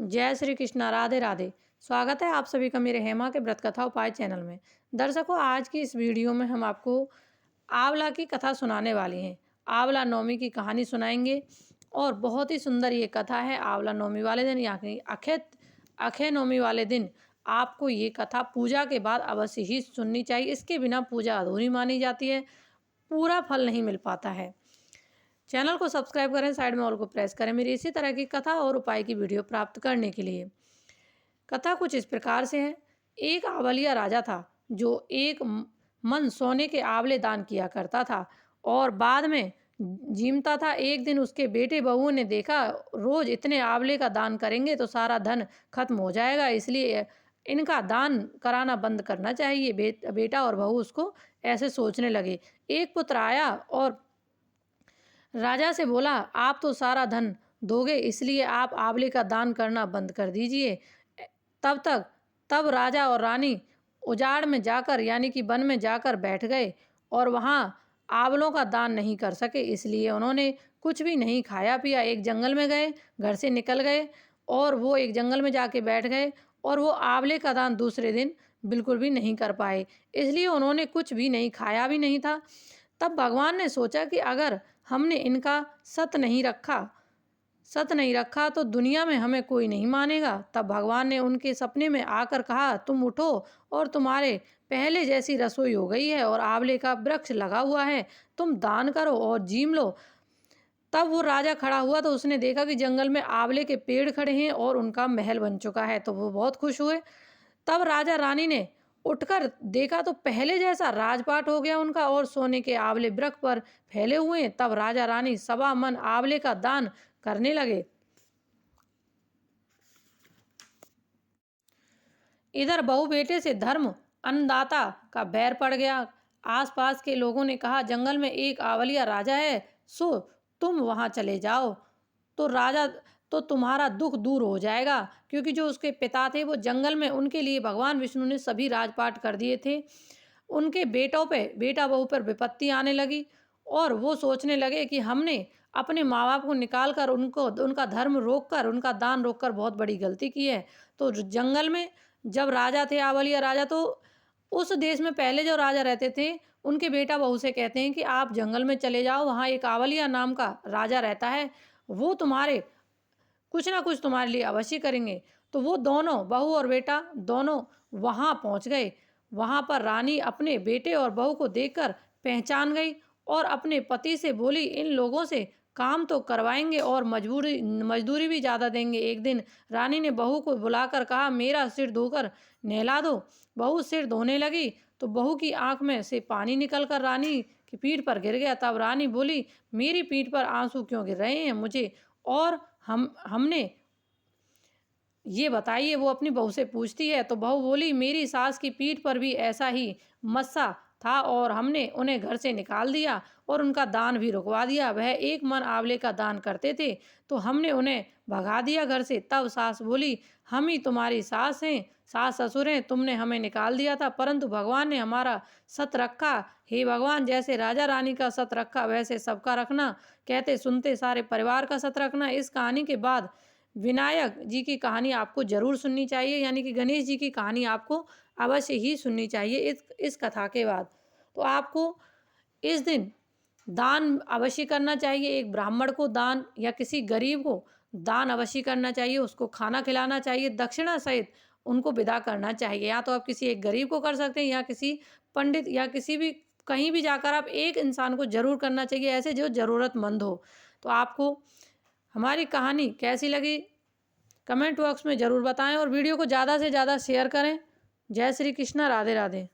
जय श्री कृष्णा, राधे राधे। स्वागत है आप सभी का मेरे हेमा के व्रत कथा उपाय चैनल में। दर्शकों, आज की इस वीडियो में हम आपको आंवला की कथा सुनाने वाली हैं। आंवला नवमी की कहानी सुनाएंगे और बहुत ही सुंदर ये कथा है। आंवला नवमी वाले दिन यानी अक्षय नवमी वाले दिन आपको ये कथा पूजा के बाद अवश्य ही सुननी चाहिए। इसके बिना पूजा अधूरी मानी जाती है, पूरा फल नहीं मिल पाता है। चैनल को सब्सक्राइब करें, साइड में ऑल को प्रेस करें मेरी इसी तरह की कथा और उपाय की वीडियो प्राप्त करने के लिए। कथा कुछ इस प्रकार से है। एक आंवलिया राजा था जो एक मन सोने के आंवले दान किया करता था और बाद में जीमता था। एक दिन उसके बेटे बहुओं ने देखा रोज इतने आंवले का दान करेंगे तो सारा धन खत्म हो जाएगा, इसलिए इनका दान कराना बंद करना चाहिए। बेटा और बहू उसको ऐसे सोचने लगे। एक पुत्र आया और राजा से बोला, आप तो सारा धन दोगे, इसलिए आप आंवले का दान करना बंद कर दीजिए। तब राजा और रानी उजाड़ में जाकर यानी कि वन में जाकर बैठ गए और वहाँ आंवलों का दान नहीं कर सके, इसलिए उन्होंने कुछ भी नहीं खाया पिया। एक जंगल में गए, घर से निकल गए और वो एक जंगल में जाके बैठ गए और वो आंवले का दान दूसरे दिन बिल्कुल भी नहीं कर पाए, इसलिए उन्होंने कुछ भी नहीं खाया भी नहीं था। तब भगवान ने सोचा कि अगर हमने इनका सत नहीं रखा तो दुनिया में हमें कोई नहीं मानेगा। तब भगवान ने उनके सपने में आकर कहा, तुम उठो और तुम्हारे पहले जैसी रसोई हो गई है और आंवले का वृक्ष लगा हुआ है, तुम दान करो और जीम लो। तब वो राजा खड़ा हुआ तो उसने देखा कि जंगल में आंवले के पेड़ खड़े हैं और उनका महल बन चुका है, तो वो बहुत खुश हुए। तब राजा रानी ने उठकर देखा तो पहले जैसा राजपाट हो गया उनका और सोने के आंवले वृक्ष पर फैले हुए हैं। तब राजा रानी सवा मन आंवले का दान करने लगे। इधर बहू बेटे से धर्म अन्नदाता का बैर पड़ गया। आसपास के लोगों ने कहा, जंगल में एक आंवलिया राजा है, सो तुम वहां चले जाओ तो तुम्हारा दुख दूर हो जाएगा। क्योंकि जो उसके पिता थे वो जंगल में, उनके लिए भगवान विष्णु ने सभी राजपाट कर दिए थे। उनके बेटा बहू पर विपत्ति आने लगी और वो सोचने लगे कि हमने अपने माँ बाप को निकाल कर उनका धर्म रोककर, उनका दान रोककर बहुत बड़ी गलती की है। तो जंगल में जब राजा थे आंवलिया राजा, तो उस देश में पहले जो राजा रहते थे उनके बेटा बहू से कहते हैं कि आप जंगल में चले जाओ, वहाँ एक आंवलिया नाम का राजा रहता है, वो तुम्हारे कुछ ना कुछ तुम्हारे लिए अवश्य करेंगे। तो वो दोनों, बहू और बेटा दोनों वहाँ पहुँच गए। वहाँ पर रानी अपने बेटे और बहू को देखकर पहचान गई और अपने पति से बोली, इन लोगों से काम तो करवाएंगे और मजदूरी भी ज़्यादा देंगे। एक दिन रानी ने बहू को बुलाकर कहा, मेरा सिर धोकर नहला दो। बहू सिर धोने लगी तो बहू की आंख में से पानी निकलकर रानी की पीठ पर गिर गया। तब रानी बोली, मेरी पीठ पर आंसू क्यों गिर रहे हैं मुझे और हमने ये बताइए, वो अपनी बहू से पूछती है। तो बहू बोली, मेरी सास की पीठ पर भी ऐसा ही मस्सा था और हमने उन्हें घर से निकाल दिया और उनका दान भी रुकवा दिया। वह एक मन आंवले का दान करते थे तो हमने उन्हें भगा दिया घर से। तब सास बोली, हम ही तुम्हारी सास ससुर हैं, तुमने हमें निकाल दिया था परंतु भगवान ने हमारा सत रखा। हे भगवान, जैसे राजा रानी का सत रखा वैसे सबका रखना। कहते सुनते सारे परिवार का सत रखना। इस कहानी के बाद विनायक जी की कहानी आपको जरूर सुननी चाहिए, यानी कि गणेश जी की कहानी आपको अवश्य ही सुननी चाहिए इस कथा के बाद। तो आपको इस दिन दान अवश्य करना चाहिए। एक ब्राह्मण को दान या किसी गरीब को दान अवश्य करना चाहिए, उसको खाना खिलाना चाहिए, दक्षिणा सहित उनको विदा करना चाहिए। या तो आप किसी एक गरीब को कर सकते हैं या किसी पंडित या किसी भी कहीं भी जाकर आप एक इंसान को जरूर करना चाहिए ऐसे जो ज़रूरतमंद हो। तो आपको हमारी कहानी कैसी लगी कमेंट बॉक्स में ज़रूर बताएं और वीडियो को ज़्यादा से ज़्यादा शेयर करें। जय श्री कृष्णा, राधे राधे।